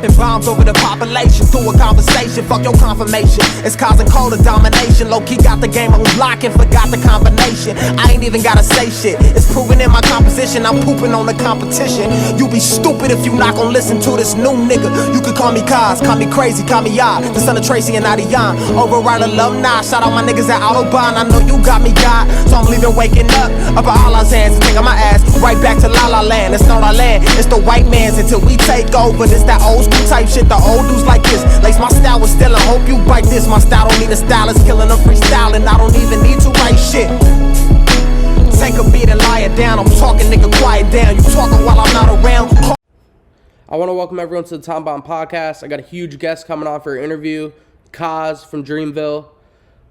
dropping bombs over the population through a conversation. Fuck your confirmation. It's causing colder domination. Low-key got the game on lock and forgot the combination. I ain't even gotta say shit. It's proven in my composition. I'm pooping on the competition. You be stupid if you not gon' listen to this new nigga. You could call me Cozz, call me crazy, call me Yard, the son of Tracy and Adion. Override alumni, shout out my niggas at Autobahn. I know you got me God, so I'm leaving waking up about all our hands and taking my ass right back to La La Land. It's not our land, it's the white man's until we take over. This that old school type shit, the old dudes like this. Lace my style with still, I hope you bite this. My style don't need a stylist, killing them freestyling. I don't even need to write shit. Take a beat and lie it down. I'm talking, nigga, quiet down. You talking while I'm not around. I want to welcome everyone to the TomBombPodcast. I got a huge guest coming on for an interview, Cozz from Dreamville.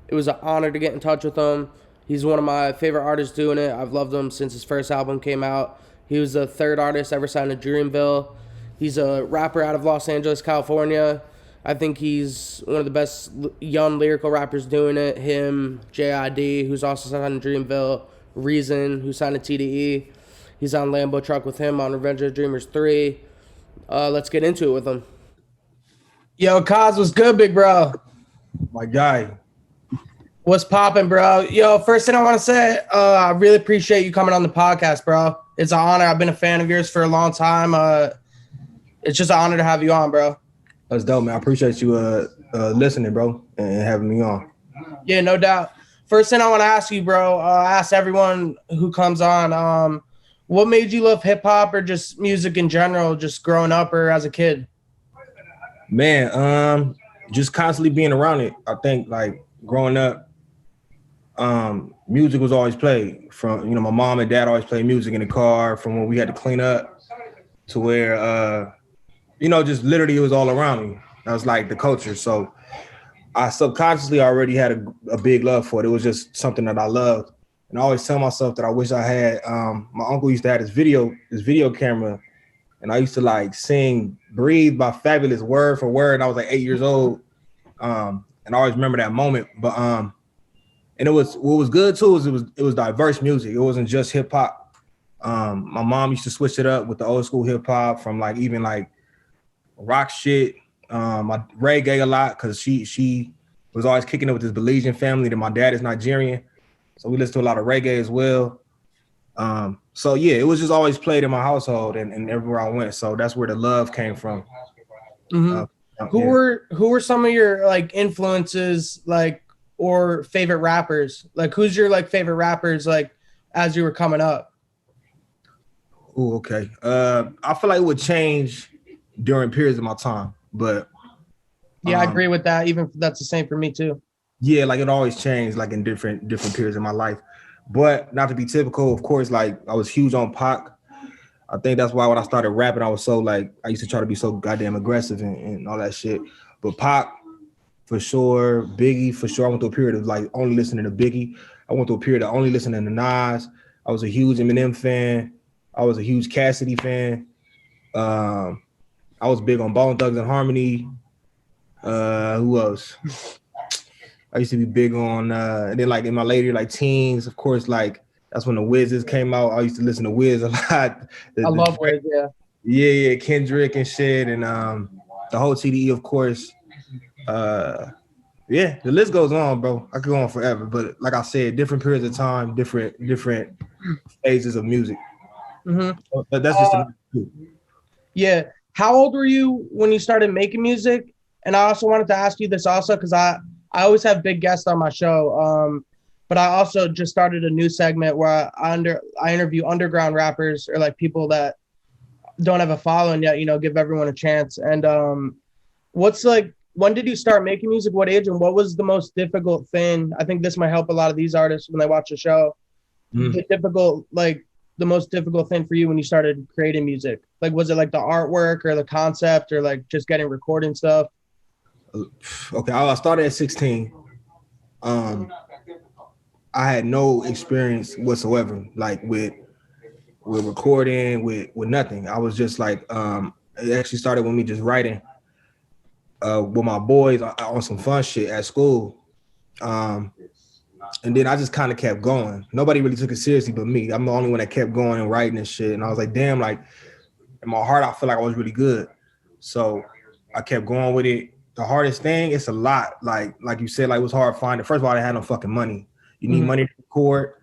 It was an honor to get in touch with him. He's one of my favorite artists doing it. I've loved him since his first album came out. He was the third artist ever signed to Dreamville. He's a rapper out of Los Angeles, California. I think he's one of the best young lyrical rappers doing it. Him, J.I.D., who's also signed to Dreamville. Reason, who signed to TDE. He's on Lambo Truck with him on Revenge of the Dreamers 3. Let's get into it with him. Yo, Cozz, what's good, big bro? My guy. What's poppin', bro? Yo, first thing I want to say, I really appreciate you coming on the podcast, bro. It's an honor. I've been a fan of yours for a long time. It's just an honor to have you on, bro. That's dope, man. I appreciate you listening, bro, and having me on. Yeah, no doubt. First thing I want to ask you, bro, I ask everyone who comes on, what made you love hip-hop or just music in general, just growing up or as a kid? Man, just constantly being around it. I think, like, growing up, music was always played. From, my mom and dad always played music in the car from when we had to clean up to where, just literally it was all around me. That was, like, the culture. So I subconsciously already had a big love for it. It was just something that I loved. And I always tell myself that I wish I had, my uncle used to have this video camera, and I used to like sing Breathe by Fabulous word for word. And I was like 8 years old. And I always remember that moment. But and what was good too is it was diverse music. It wasn't just hip hop. My mom used to switch it up with the old school hip hop from like even like rock shit. I reggae a lot because she was always kicking it with this Belizean family. That my dad is Nigerian. So we listen to a lot of reggae as well. So yeah, it was just always played in my household and everywhere I went. So that's where the love came from. Mm-hmm. Who were some of your like influences, like, or favorite rappers? Like, who's your like favorite rappers like as you were coming up? Oh, okay. I feel like it would change during periods of my time, but yeah, I agree with that. Even that's the same for me too. Yeah, like it always changed, like in different periods of my life. But not to be typical, of course, like I was huge on Pac. I think that's why when I started rapping, I was so like, I used to try to be so goddamn aggressive and all that shit. But Pac, for sure, Biggie, for sure. I went through a period of like only listening to Biggie. I went through a period of only listening to Nas. I was a huge Eminem fan. I was a huge Cassidy fan. I was big on Bone Thugs and Harmony. Who else? I used to be big on, and then like in my later like teens, of course, like that's when the Wizzes came out. I used to listen to Wiz a lot. I love Wiz, yeah. Yeah, Kendrick and shit, and the whole TDE, of course. Yeah, the list goes on, bro. I could go on forever, but like I said, different periods of time, different phases of music. Mm-hmm. But that's just yeah. How old were you when you started making music? And I also wanted to ask you this also because I always have big guests on my show, but I also just started a new segment where I interview underground rappers or like people that don't have a following yet, give everyone a chance. And what's like, when did you start making music? What age? And what was the most difficult thing? I think this might help a lot of these artists when they watch the show. The most difficult thing for you when you started creating music? Like, was it like the artwork or the concept or like just getting recording stuff? Okay, I started at 16. I had no experience whatsoever, like with recording, with nothing. I was just like, it actually started with me just writing with my boys on some fun shit at school. And then I just kind of kept going. Nobody really took it seriously but me. I'm the only one that kept going and writing and shit. And I was like, damn, like in my heart, I feel like I was really good. So I kept going with it. The hardest thing, it's a lot. Like you said, like it was hard finding. First of all, I didn't have no fucking money. You need money to record.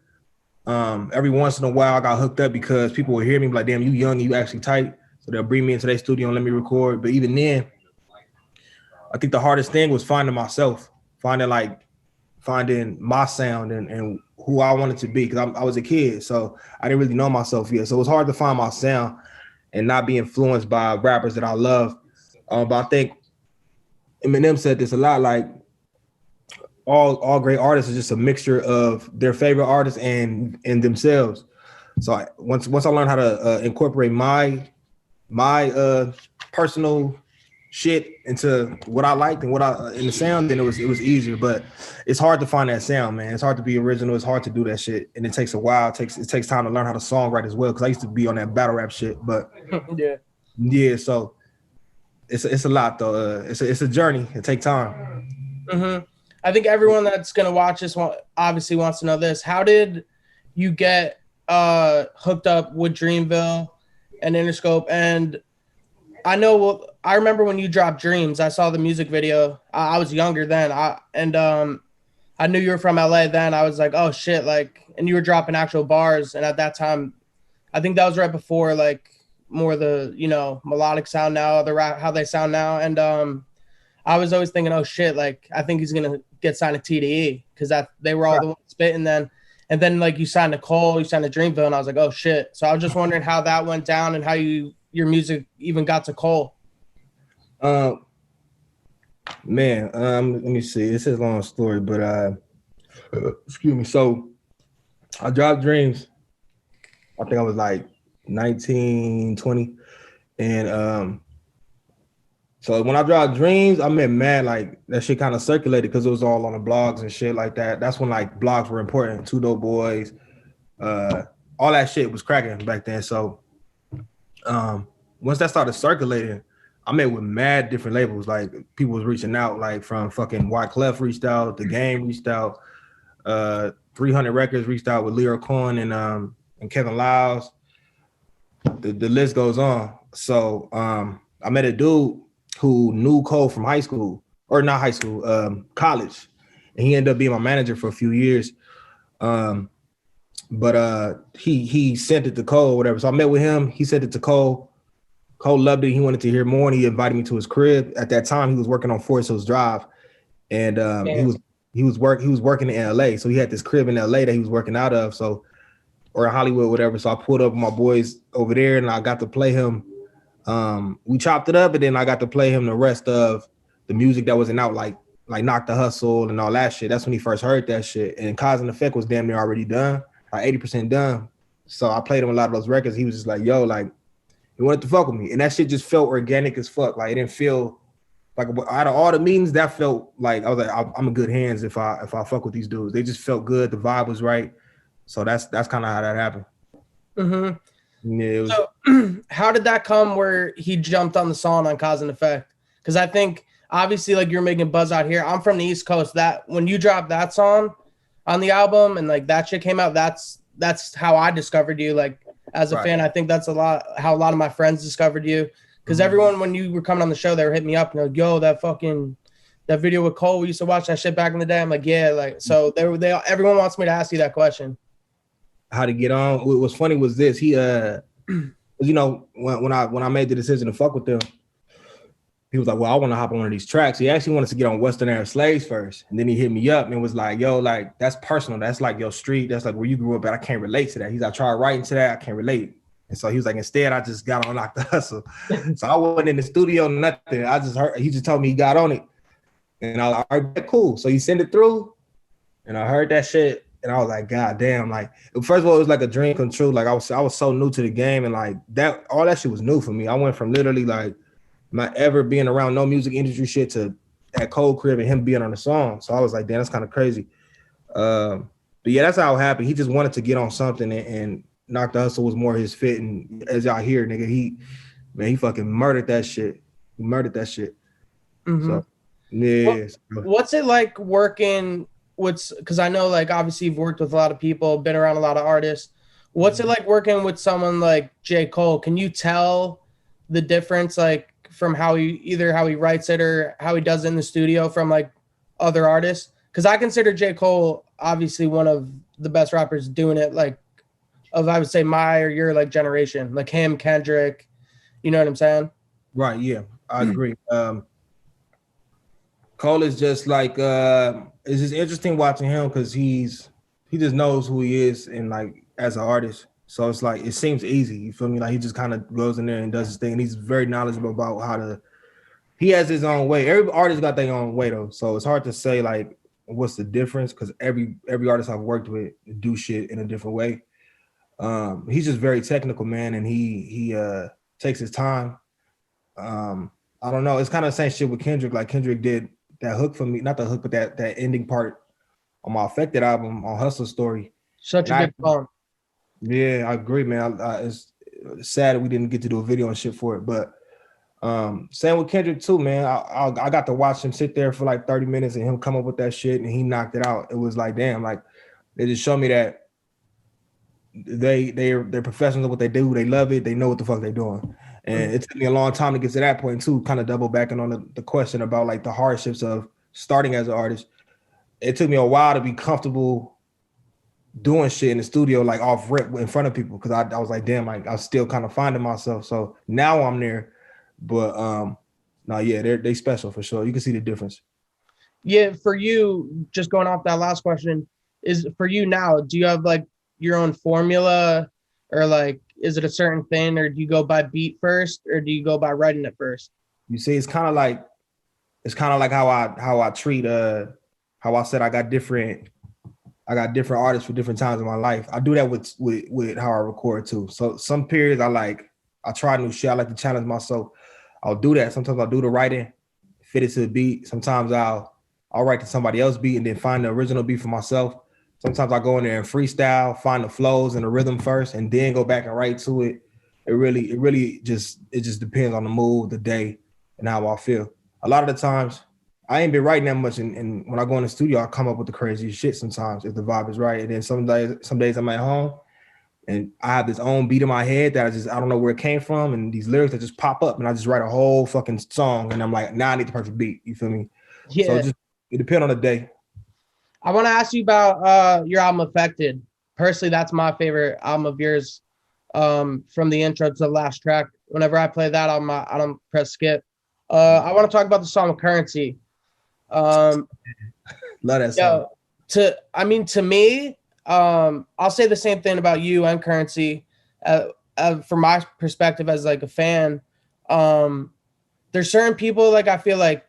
Every once in a while, I got hooked up because people would hear me like, "Damn, you young, you actually tight." So they'll bring me into their studio and let me record. But even then, I think the hardest thing was finding myself, finding my sound and who I wanted to be, because I was a kid, so I didn't really know myself yet. So it was hard to find my sound and not be influenced by rappers that I love. But I think Eminem said this a lot, like all great artists is just a mixture of their favorite artists and themselves. So once I learned how to incorporate my personal shit into what I liked and in the sound, then it was easier. But it's hard to find that sound, man. It's hard to be original. It's hard to do that shit, and it takes a while. It takes time to learn how to songwrite as well. Because I used to be on that battle rap shit, but yeah. So it's a lot though. It's a journey. It takes time. I think everyone that's gonna watch this obviously wants to know this. How did you get hooked up with Dreamville and Interscope? And I remember when you dropped Dreams, I saw the music video. I was younger then. I knew you were from LA then. I was like, oh shit, like, and you were dropping actual bars. And at that time, I think that was right before like more the, melodic sound now, the rap, how they sound now. And I was always thinking, oh shit, like, I think he's going to get signed to TDE because they were all the ones spitting then. And then like you signed to Cole, you signed to Dreamville, and I was like, oh shit. So I was just wondering how that went down and how your music even got to Cole. Man, let me see. This is a long story, but excuse me. So I dropped Dreams. I think I was like 19, 20. And so when I dropped Dreams, I met mad, like that shit kind of circulated because it was all on the blogs and shit like that. That's when like blogs were important. Two Dope Boys, all that shit was cracking back then. So once that started circulating, I met with mad different labels. Like people was reaching out, like from fucking Wyclef reached out, The Game reached out, 300 Records reached out with Leo Cohen and Kevin Lyles. The list goes on. So I met a dude who knew Cole from high school, or not high school, college, and he ended up being my manager for a few years. But he sent it to Cole, whatever. So I met with him. He sent it to Cole. Cole loved it. He wanted to hear more, and he invited me to his crib. At that time, he was working on Forest Hills Drive, and he was working in LA. So he had this crib in LA that he was working out of. So, or in Hollywood, whatever. So I pulled up with my boys over there, and I got to play him. We chopped it up, and then I got to play him the rest of the music that wasn't out, like Knock the Hustle and all that shit. That's when he first heard that shit. And Cozz and Effect was damn near already done, like 80% done. So I played him a lot of those records. He was just like, yo, like, he wanted to fuck with me. And that shit just felt organic as fuck. Like, it didn't feel like, out of all the meetings, that felt like, I was like, I'm in good hands if I fuck with these dudes. They just felt good. The vibe was right. So that's kind of how that happened. Yeah, so how did that come where he jumped on the song on Cozz and Effect? Because I think obviously like you're making buzz out here. I'm from the East Coast. That when you dropped that song on the album and like that shit came out, that's how I discovered you. Like as a fan, I think that's how a lot of my friends discovered you. Because everyone, when you were coming on the show, they were hitting me up and they're like, yo, that video with Cole, we used to watch that shit back in the day. I'm like, yeah, like, so everyone wants me to ask you that question. How to get on. What was funny was this. He when I made the decision to fuck with them, he was like, well, I want to hop on one of these tracks. He actually wanted to get on Western Era Slaves first. And then he hit me up and was like, yo, like, that's personal. That's like your street. That's like where you grew up at. I can't relate to that. He's like, I tried writing to that. I can't relate. And so he was like, instead, I just got on Knock the Hustle. So I wasn't in the studio, nothing. I just heard, he just told me he got on it. And I was like, all right, cool. So he sent it through and I heard that shit. And I was like, God damn, like, first of all, it was like a dream come true. Like I was so new to the game, and like that, all that shit was new for me. I went from literally like not ever being around no music industry shit to at Cole crib and him being on the song. So I was like, damn, that's kind of crazy. But yeah, that's how it happened. He just wanted to get on something, and Knock the Hustle was more his fit. And as y'all hear, nigga, he fucking murdered that shit. He murdered that shit. So yeah. What's it like working? Because I know, like, obviously you've worked with a lot of people, been around a lot of artists. What's it like working with someone like J. Cole? Can you tell the difference, like, from how he writes it or how he does it in the studio from like other artists? Because I consider J. Cole obviously one of the best rappers doing it, like of I would say my or your like generation, like him, Kendrick. You know what I'm saying? Right. Yeah, I agree. Cole is just like it's just interesting watching him because he just knows who he is and like as an artist. So it's like it seems easy. You feel me? Like he just kind of goes in there and does his thing. And he's very knowledgeable about how to. He has his own way. Every artist got their own way though. So it's hard to say like what's the difference because every artist I've worked with do shit in a different way. He's just very technical, man, and he takes his time. I don't know. It's kind of the same shit with Kendrick. Like Kendrick did that hook for me, not the hook, but that ending part on my Affected album on Hustle Story. Such a good song. Yeah, I agree, man. It's sad that we didn't get to do a video and shit for it, but same with Kendrick too, man. I got to watch him sit there for like 30 minutes and him come up with that shit and he knocked it out. It was like, damn, like they just showed me that they're professionals at what they do. They love it. They know what the fuck they're doing. And it took me a long time to get to that point too, kind of double backing on the question about like the hardships of starting as an artist. It took me a while to be comfortable doing shit in the studio, like off rip in front of people. Cause I was like, damn, like I was still kind of finding myself. So now I'm there, but no, yeah, they special for sure. You can see the difference. Yeah. For you, just going off that last question, is for you now, do you have like your own formula or like, is it a certain thing or do you go by beat first or do you go by writing it first? You see, it's kind of like how I treat how I said I got different artists for different times in my life. I do that with how I record too. So some periods I try new shit. I like to challenge myself. I'll do that. Sometimes I'll do the writing, fit it to the beat. Sometimes I'll write to somebody else's beat and then find the original beat for myself. Sometimes I go in there and freestyle, find the flows and the rhythm first, and then go back and write to it. It really just depends on the mood, the day, and how I feel. A lot of the times, I ain't been writing that much, and when I go in the studio, I come up with the craziest shit sometimes if the vibe is right. And then some days I'm at home, and I have this own beat in my head that I don't know where it came from, and these lyrics that just pop up, and I just write a whole fucking song, and I'm like, now I need the perfect beat. You feel me? Yeah. So it depends on the day. I want to ask you about your album Affected. Personally, that's my favorite album of yours. From the intro to the last track. Whenever I play that album, I don't press skip. I want to talk about the song Currency. Love that song. To me, I'll say the same thing about you and Currency. From my perspective as like a fan, there's certain people like I feel like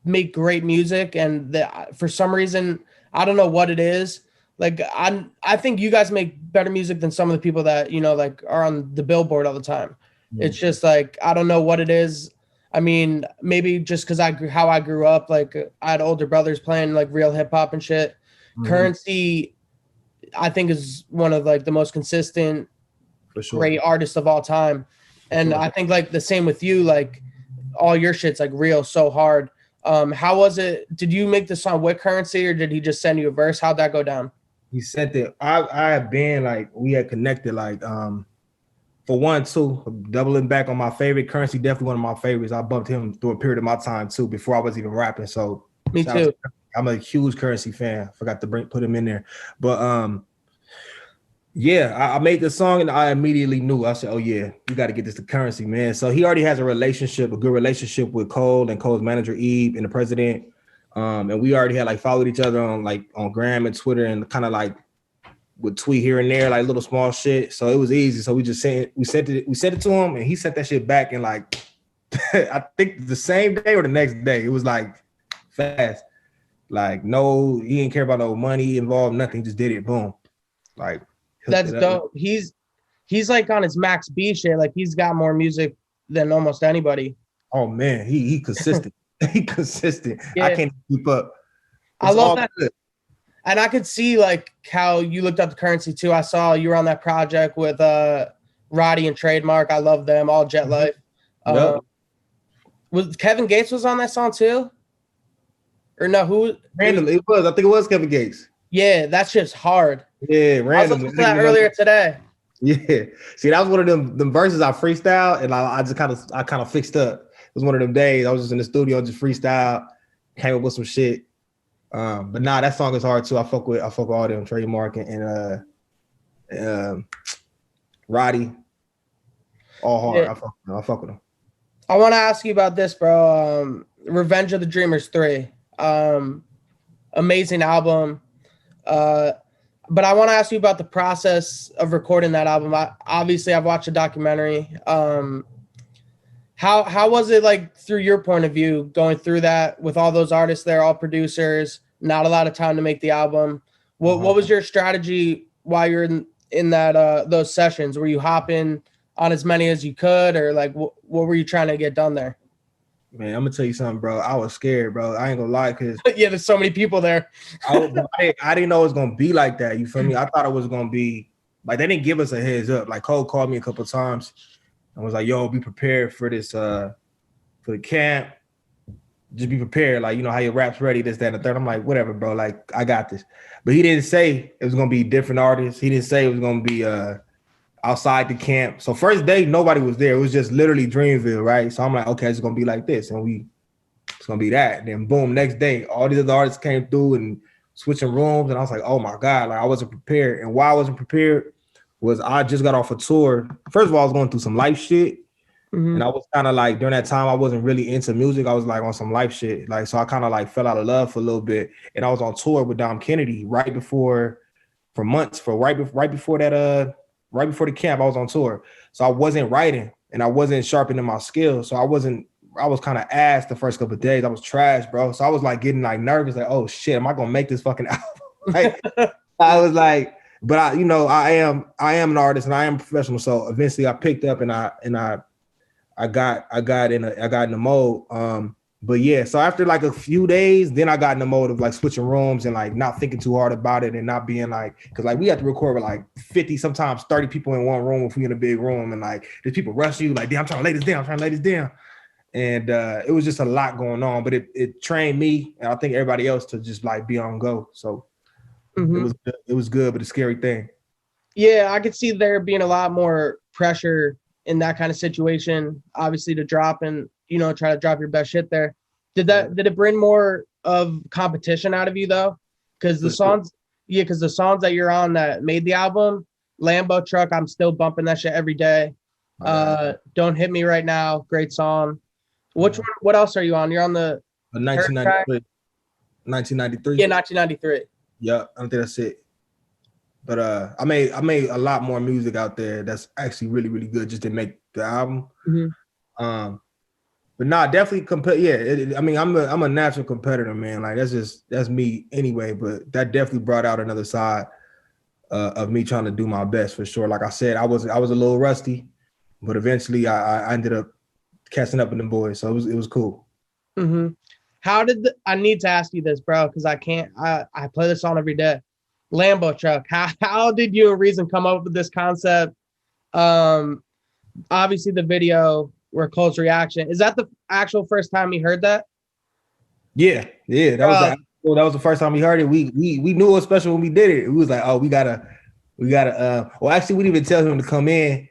make great music and for some reason I don't know what it is, like I think you guys make better music than some of the people that like are on the Billboard all the time. It's just like I don't know what it is. I mean, maybe just because how I grew up, like I had older brothers playing like real hip-hop and shit. Currency I think is one of like the most consistent for sure great artists of all time, and I think like the same with you, like all your shit's like real so hard. How was it? Did you make the song with Currency or did he just send you a verse? How'd that go down? He sent it. I had been like, we had connected like, for one, too, doubling back on my favorite, Currency, definitely one of my favorites. I bumped him through a period of my time too, before I was even rapping. So me too. I'm a huge Currency fan. Forgot to put him in there. But yeah, I made the song and I immediately knew. I said, oh yeah, you got to get this to Currency, man. So he already has a good relationship with Cole and Cole's manager Eve and the president. And we already had like followed each other on Gram and Twitter and kind of like would tweet here and there, like little small shit. So it was easy. So we sent it to him and he sent that shit back in like I think the same day or the next day. It was like fast. Like no, he didn't care about no money involved, nothing. He just did it. Boom. Like that's dope. He's like on his Max B shit. Like he's got more music than almost anybody. Oh man, he consistent. He consistent. Yeah. I can't keep up. I love that. Good. And I could see like how you looked up the Currency too. I saw you were on that project with Roddy and Trademark. I love them. All Jet Life. Yep. Was Kevin Gates was on that song too? Or no? Who? Randomly, it was. I think it was Kevin Gates. Yeah, that's just hard. Yeah, randomly. I was listening to that earlier today. Yeah. See, that was one of them verses I freestyled, and I just kind of fixed up. It was one of them days I was just in the studio, just freestyle, came up with some shit. But nah, that song is hard too. I fuck with all them, Trademark and Roddy, all hard. Yeah. I fuck with them. I want to ask you about this, bro. Revenge of the Dreamers 3. Amazing album. But I want to ask you about the process of recording that album. Obviously, I've watched a documentary. How was it, like, through your point of view, going through that with all those artists there, all producers, not a lot of time to make the album? What was your strategy while you're in that those sessions? Were you hopping on as many as you could, or like what were you trying to get done there? Man, I'm gonna tell you something, bro. I was scared, bro. I ain't gonna lie, cause yeah, there's so many people there. I didn't know it was gonna be like that. You feel me? I thought it was gonna be like they didn't give us a heads up. Like Cole called me a couple of times and was like, "Yo, be prepared for this for the camp. Just be prepared. Like, you know how your rap's ready, this, that, and the third." I'm like, whatever, bro. Like, I got this. But he didn't say it was gonna be different artists. He didn't say it was gonna be outside the camp. So first day, nobody was there. It was just literally Dreamville, right? So I'm like, okay, it's gonna be like this, and it's gonna be that. And then boom, next day, all these other artists came through and switching rooms, and I was like, oh my God, like I wasn't prepared. And why I wasn't prepared was I just got off a tour. First of all, I was going through some life shit. And I was kind of like, during that time, I wasn't really into music. I was like on some life shit. Like, so I kind of like fell out of love for a little bit. And I was on tour with Dom Kennedy right before the camp, I was on tour. So I wasn't writing and I wasn't sharpening my skills. So I was kind of ass the first couple of days. I was trash, bro. So I was like getting like nervous, like, oh shit, am I gonna make this fucking album? Like, I was like, but I am an artist and I am a professional. So eventually I picked up and I got in the mode. But yeah, so after like a few days, then I got in the mode of like switching rooms and like not thinking too hard about it and not being like, because like we have to record with like 50, sometimes 30 people in one room if we in a big room, and like there's people rush you like, damn, I'm trying to lay this down. And it was just a lot going on, but it trained me and I think everybody else to just like be on go. So it was good, but a scary thing. Yeah, I could see there being a lot more pressure in that kind of situation, obviously, to drop and, you know, try to drop your best shit there. Did it bring more of competition out of you though? Because the songs that you're on that made the album, Lambo Truck, I'm still bumping that shit every day. Don't Hit Me Right Now, great song. What else are you on? You're on the 1993. 1993. Yeah, 1993. Yeah, I think that's it. But I made a lot more music out there that's actually really, really good just to make the album. But nah, definitely compare. Yeah, I'm a natural competitor, man. Like that's me anyway. But that definitely brought out another side of me trying to do my best for sure. Like I said, I was a little rusty, but eventually I ended up catching up with them boys. So it was cool. How did I need to ask you this, bro? Because I play this song every day. Lambo Truck. How did you and Reason come up with this concept? Obviously the video where Cole's reaction, is that the actual first time he heard that? Yeah. That was the first time we heard it. We knew it was special when we did it. We was like, oh, we gotta well, actually we didn't even tell him to come in.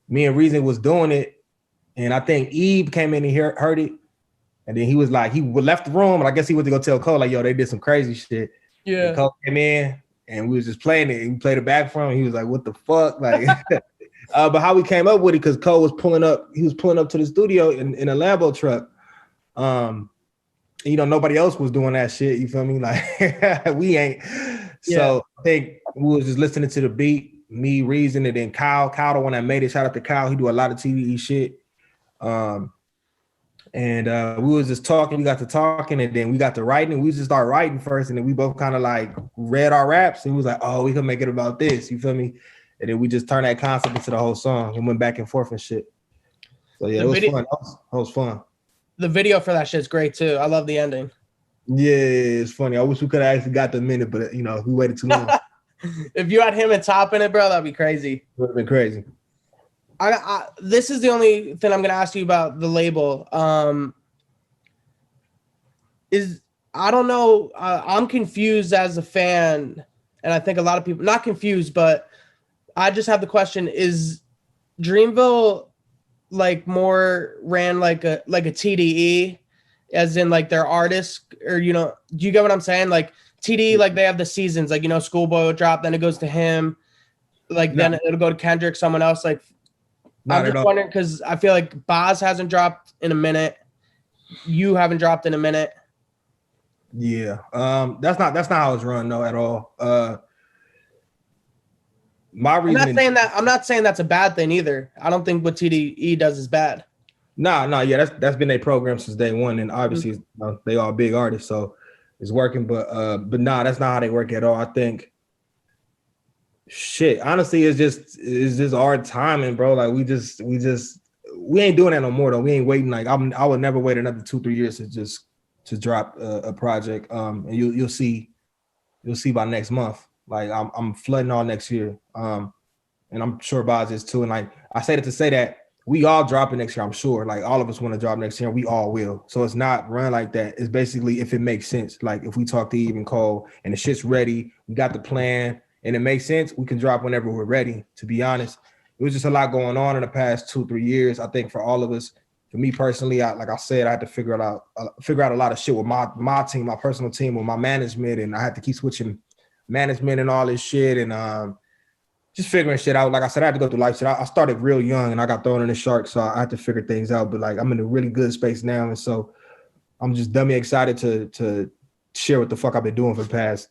Me and Reason was doing it, and I think Eve came in and heard it, and then he was like, he left the room, and I guess he went to go tell Cole like, yo, they did some crazy shit. Yeah. And Cole came in and we was just playing it, and we played it back for him. He was like, what the fuck? Like but how we came up with it, because Cole was pulling up to the studio in a Lambo truck. You know, nobody else was doing that shit, you feel me? Like we ain't. So I think we was just listening to the beat, me, Reason, and then Kyle, the one that made it. Shout out to Kyle, he do a lot of TV shit. And we was just talking, we got to talking, and then we got to writing. We just started writing first, and then we both kind of like read our raps, and we was like, oh, we can make it about this, you feel me? And then we just turned that concept into the whole song and went back and forth and shit. So yeah, it was fun. That was fun. The video for that shit's great too. I love the ending. Yeah, it's funny. I wish we could have actually got the minute, but you know, we waited too long. If you had him and Top in it, bro, that'd be crazy. It would have been crazy. This is the only thing I'm gonna ask you about the label. I don't know. I'm confused as a fan, and I think a lot of people not confused, but I just have the question: is Dreamville like more ran like a TDE, as in like their artists, or do you get what I'm saying? Like TDE, like they have the seasons, like Schoolboy will drop, then it goes to him, like No, then it'll go to Kendrick, someone else. Like I'm not at just all. wondering because I feel like Cozz hasn't dropped in a minute, you haven't dropped in a minute. Yeah. That's not how it's run, no, at all. My I'm reason. not saying that's a bad thing either. I don't think what TDE does is bad. Nah, yeah, that's been their program since day one, and obviously they are big artists, so it's working. But nah, that's not how they work at all. I think, shit, honestly, it's just our timing, bro. Like we ain't doing that no more though. We ain't waiting. Like I would never wait another 2-3 years to drop a project. And you'll see by next month. Like I'm flooding all next year. And I'm sure Boz is too. And like I say that to say that we all dropping next year, I'm sure. Like all of us want to drop next year, and we all will. So it's not run like that. It's basically if it makes sense. Like if we talk to Eve and Cole and the shit's ready, we got the plan, and it makes sense, we can drop whenever we're ready. To be honest, it was just a lot going on in the past 2-3 years. I think for all of us, for me personally, like I said, I had to figure out a lot of shit with my team, my personal team, with my management, and I had to keep switching management and all this shit, and just figuring shit out. Like I said, I had to go through life shit. I started real young and I got thrown in the shark, so I had to figure things out. But like I'm in a really good space now, and so I'm just dummy excited to share what the fuck I've been doing for the past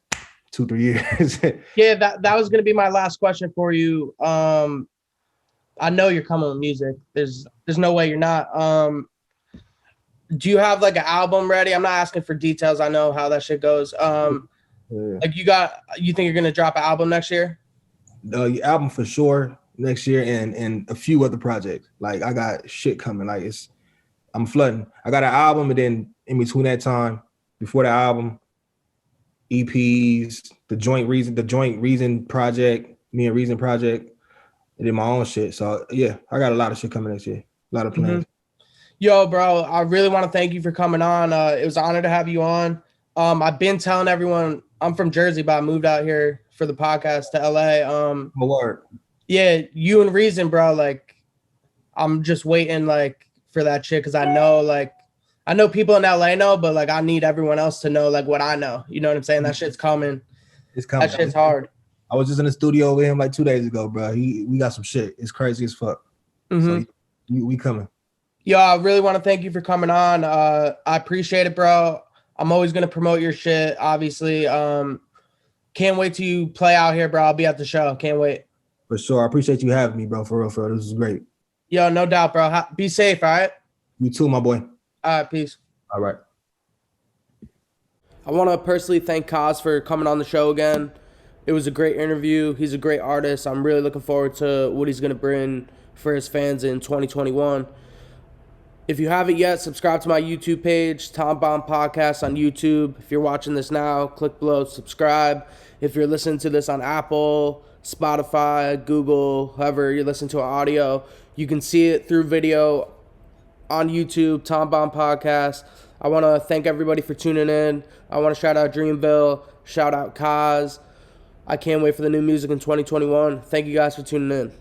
2-3 years. Yeah, that was gonna be my last question for you. I know you're coming with music. There's no way you're not. Do you have like an album ready? I'm not asking for details. I know how that shit goes. Like you think you're gonna drop an album next year? The album for sure next year, and a few other projects. Like I got shit coming. Like I'm flooding. I got an album, and then in between that time, before the album, EPs, the joint reason project, me and Reason project, and then my own shit. So yeah, I got a lot of shit coming next year. A lot of plans. Yo, bro, I really want to thank you for coming on. It was an honor to have you on. I've been telling everyone I'm from Jersey, but I moved out here for the podcast to LA. My word. Yeah, you and Reason, bro. Like, I'm just waiting like for that shit because I know people in LA know, but like I need everyone else to know like what I know. You know what I'm saying? That shit's coming. It's coming. That shit's hard. I was just in the studio with him like 2 days ago, bro. We got some shit. It's crazy as fuck. So we coming. Yo, I really want to thank you for coming on. I appreciate it, bro. I'm always gonna promote your shit, obviously. Can't wait till you play out here, bro. I'll be at the show. Can't wait. For sure. I appreciate you having me, bro. For real. This is great. Yo, no doubt, bro. Be safe, all right? You too, my boy. All right, peace. All right. I want to personally thank Cozz for coming on the show again. It was a great interview. He's a great artist. I'm really looking forward to what he's going to bring for his fans in 2021. If you haven't yet, subscribe to my YouTube page, TomBombPodcast on YouTube. If you're watching this now, click below, subscribe. If you're listening to this on Apple, Spotify, Google, however you're listening to an audio, you can see it through video on YouTube, TomBombPodcast. I want to thank everybody for tuning in. I want to shout out Dreamville, shout out Cozz. I can't wait for the new music in 2021. Thank you guys for tuning in.